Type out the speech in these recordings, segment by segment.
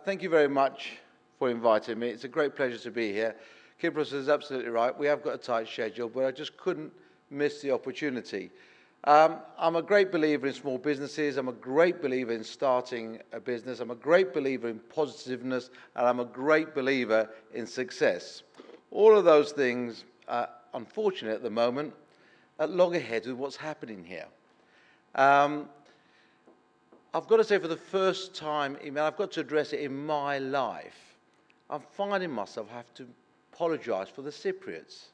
Thank you very much for inviting me. It's a great pleasure to be here. Cyprus is absolutely right. We have got a tight schedule, but I just couldn't miss the opportunity. I'm a great believer in small businesses. I'm a great believer in starting a business. I'm a great believer in positiveness, and I'm a great believer in success. All of those things are unfortunate at the moment at loggerheads with what's happening here. I've got to say, for the first time, I've got to address it in my life, I'm finding myself have to apologise for the Cypriots.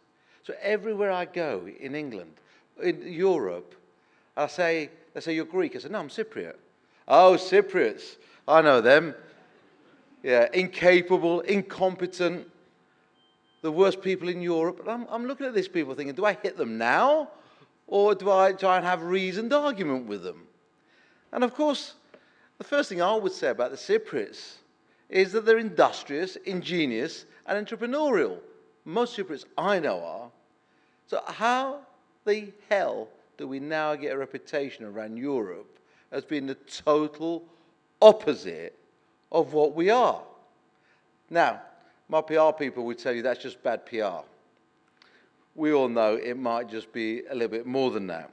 So everywhere I go in England, in Europe, they say, you're Greek. I say, no, I'm Cypriot. Oh, Cypriots. I know them. Yeah, incapable, incompetent, the worst people in Europe. And I'm looking at these people thinking, do I hit them now? Or do I try and have a reasoned argument with them? And of course, the first thing I would say about the Cypriots is that they're industrious, ingenious, and entrepreneurial. Most Cypriots I know are. So how the hell do we now get a reputation around Europe as being the total opposite of what we are? Now, my PR people would tell you that's just bad PR. We all know it might just be a little bit more than that.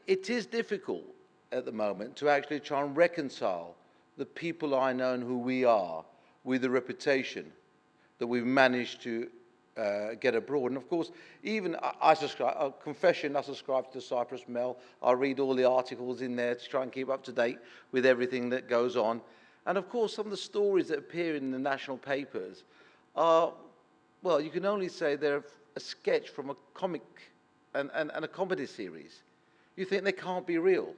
It is difficult at the moment to actually try and reconcile the people I know and who we are with the reputation that we've managed to get abroad. And of course, even I subscribe to the Cyprus Mail. I read all the articles in there to try and keep up to date with everything that goes on. And of course, some of the stories that appear in the national papers are, well, you can only say they're a sketch from a comic and a comedy series. You think they can't be real.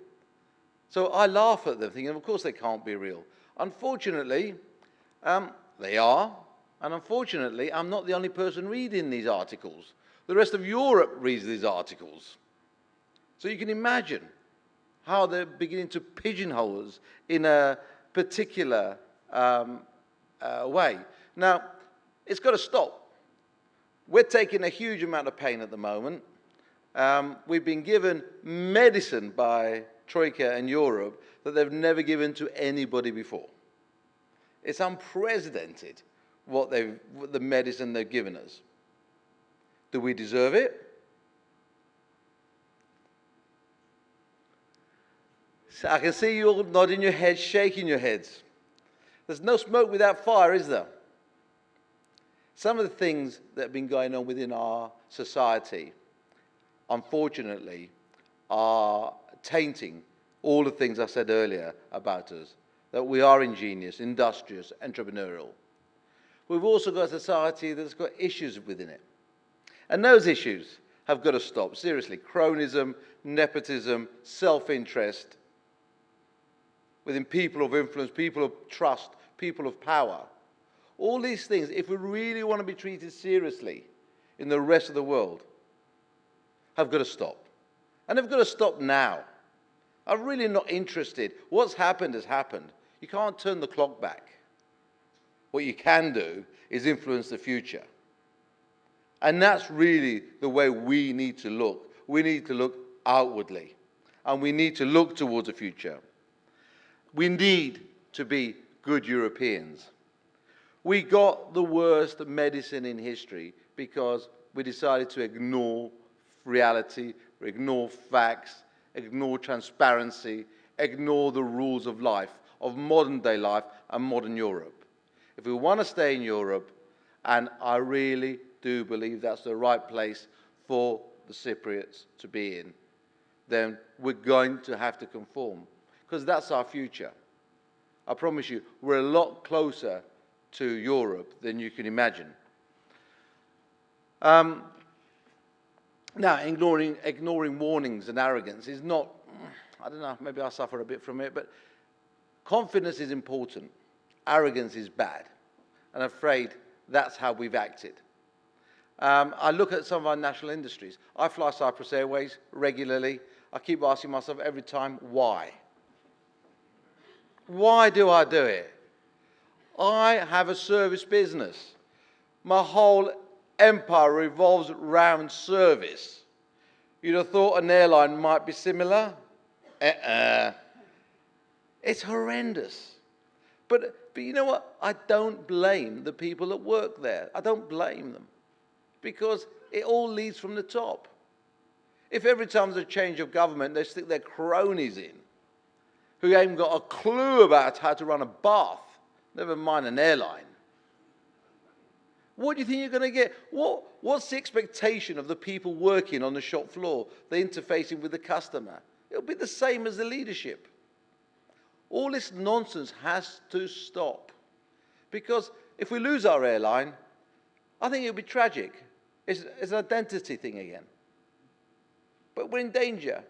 So I laugh at them, thinking, of course they can't be real. Unfortunately, they are. And unfortunately, I'm not the only person reading these articles. The rest of Europe reads these articles. So you can imagine how they're beginning to pigeonhole us in a particular way. Now, it's got to stop. We're taking a huge amount of pain at the moment. We've been given medicine by Troika and Europe that they've never given to anybody before. It's unprecedented what the medicine they've given us. Do we deserve it? So I can see you all nodding your heads, shaking your heads. There's no smoke without fire, is there? Some of the things that have been going on within our society, unfortunately, are tainting all the things I said earlier about us, that we are ingenious, industrious, entrepreneurial. We've also got a society that's got issues within it. And those issues have got to stop. Seriously, cronism, nepotism, self-interest within people of influence, people of trust, people of power. All these things, if we really want to be treated seriously in the rest of the world, have got to stop. And they've got to stop now. I'm really not interested. What's happened has happened. You can't turn the clock back. What you can do is influence the future. And that's really the way we need to look. We need to look outwardly. And we need to look towards the future. We need to be good Europeans. We got the worst medicine in history because we decided to ignore reality, ignore facts, ignore transparency, ignore the rules of life, of modern day life and modern Europe. If we want to stay in Europe, and I really do believe that's the right place for the Cypriots to be in, then we're going to have to conform, because that's our future. I promise you, we're a lot closer to Europe than you can imagine. Now, ignoring warnings and arrogance is not, I don't know, maybe I suffer a bit from it, but confidence is important. Arrogance is bad. And I'm afraid that's how we've acted. I look at some of our national industries. I fly Cyprus Airways regularly. I keep asking myself every time, why? Why do I do it? I have a service business. My whole empire revolves around service. You'd have thought an airline might be similar. It's horrendous. But you know what? I don't blame the people that work there. I don't blame them. Because it all leads from the top. If every time there's a change of government, they stick their cronies in, who haven't got a clue about how to run a bath, never mind an airline, what do you think you're going to get? What's the expectation of the people working on the shop floor, the interfacing with the customer? It'll be the same as the leadership. All this nonsense has to stop. Because if we lose our airline, I think it'll be tragic. It's an identity thing again. But we're in danger.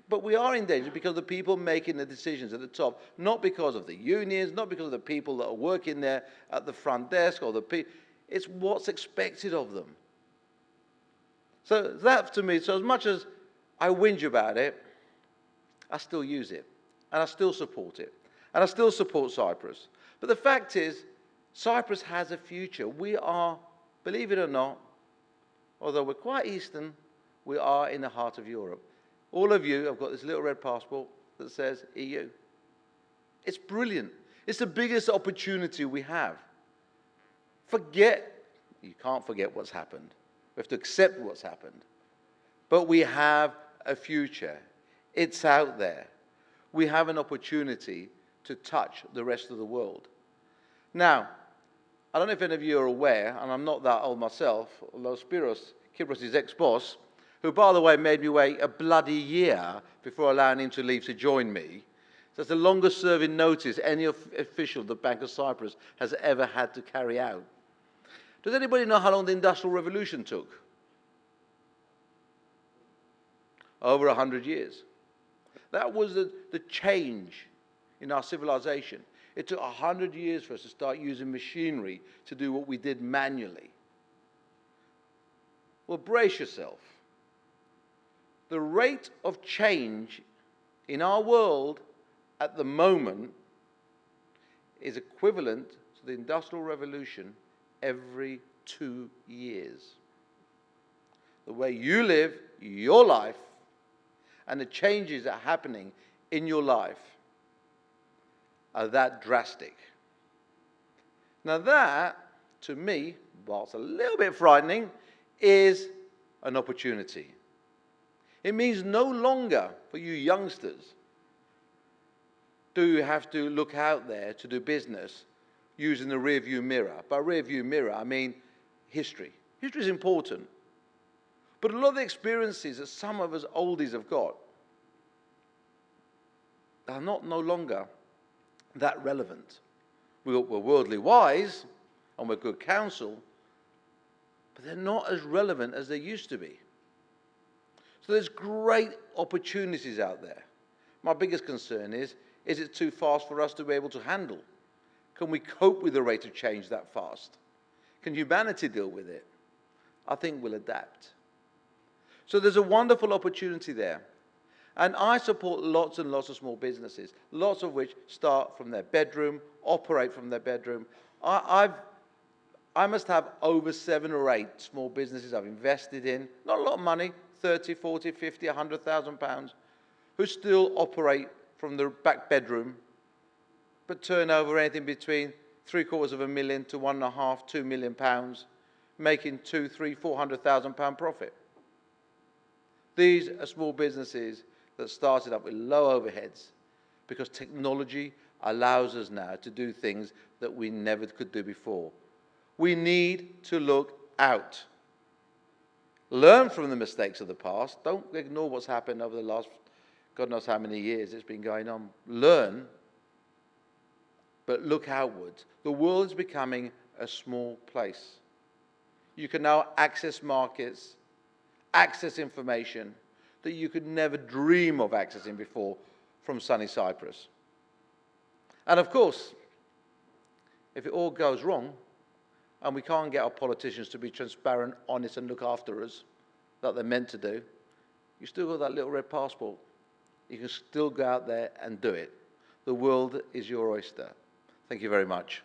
But we are in danger because of the people making the decisions at the top, not because of the unions, not because of the people that are working there at the front desk or the people. It's what's expected of them. So that to me, so as much as I whinge about it, I still use it. And I still support it. And I still support Cyprus. But the fact is, Cyprus has a future. We are, believe it or not, although we're quite Eastern, we are in the heart of Europe. All of you have got this little red passport that says EU. It's brilliant. It's the biggest opportunity we have. You can't forget what's happened. We have to accept what's happened. But we have a future. It's out there. We have an opportunity to touch the rest of the world. Now, I don't know if any of you are aware, and I'm not that old myself, although Kypros' ex-boss, who, by the way, made me wait a bloody year before allowing him to leave to join me. So that's the longest serving notice any official of the Bank of Cyprus has ever had to carry out. Does anybody know how long the Industrial Revolution took? Over 100 years. That was the change in our civilization. It took 100 years for us to start using machinery to do what we did manually. Well, brace yourself. The rate of change in our world at the moment is equivalent to the Industrial Revolution every 2 years. The way you live your life and the changes that are happening in your life are that drastic. Now that, to me, whilst a little bit frightening, is an opportunity. It means no longer for you youngsters do you have to look out there to do business using the rearview mirror. By rearview mirror, I mean history. History is important. But a lot of the experiences that some of us oldies have got are no longer that relevant. We're worldly wise and we're good counsel, but they're not as relevant as they used to be. So there's great opportunities out there. My biggest concern is it too fast for us to be able to handle? Can we cope with the rate of change that fast? Can humanity deal with it? I think we'll adapt. So there's a wonderful opportunity there. And I support lots and lots of small businesses, lots of which start from their bedroom, operate from their bedroom. I must have over 7 or 8 small businesses I've invested in, not a lot of money, 30, 40, 50, 100,000 pounds, who still operate from the back bedroom, but turn over anything between £750,000 to £1.5, 2 million pounds, making 2, 3, 400,000 pound profit. These are small businesses that started up with low overheads because technology allows us now to do things that we never could do before. We need to look out. Learn from the mistakes of the past. Don't ignore what's happened over the last God knows how many years it's been going on. Learn, but look outwards. The world is becoming a small place. You can now access markets, access information that you could never dream of accessing before from sunny Cyprus. And of course, if it all goes wrong, and we can't get our politicians to be transparent, honest, and look after us, that they're meant to do, you still got that little red passport. You can still go out there and do it. The world is your oyster. Thank you very much.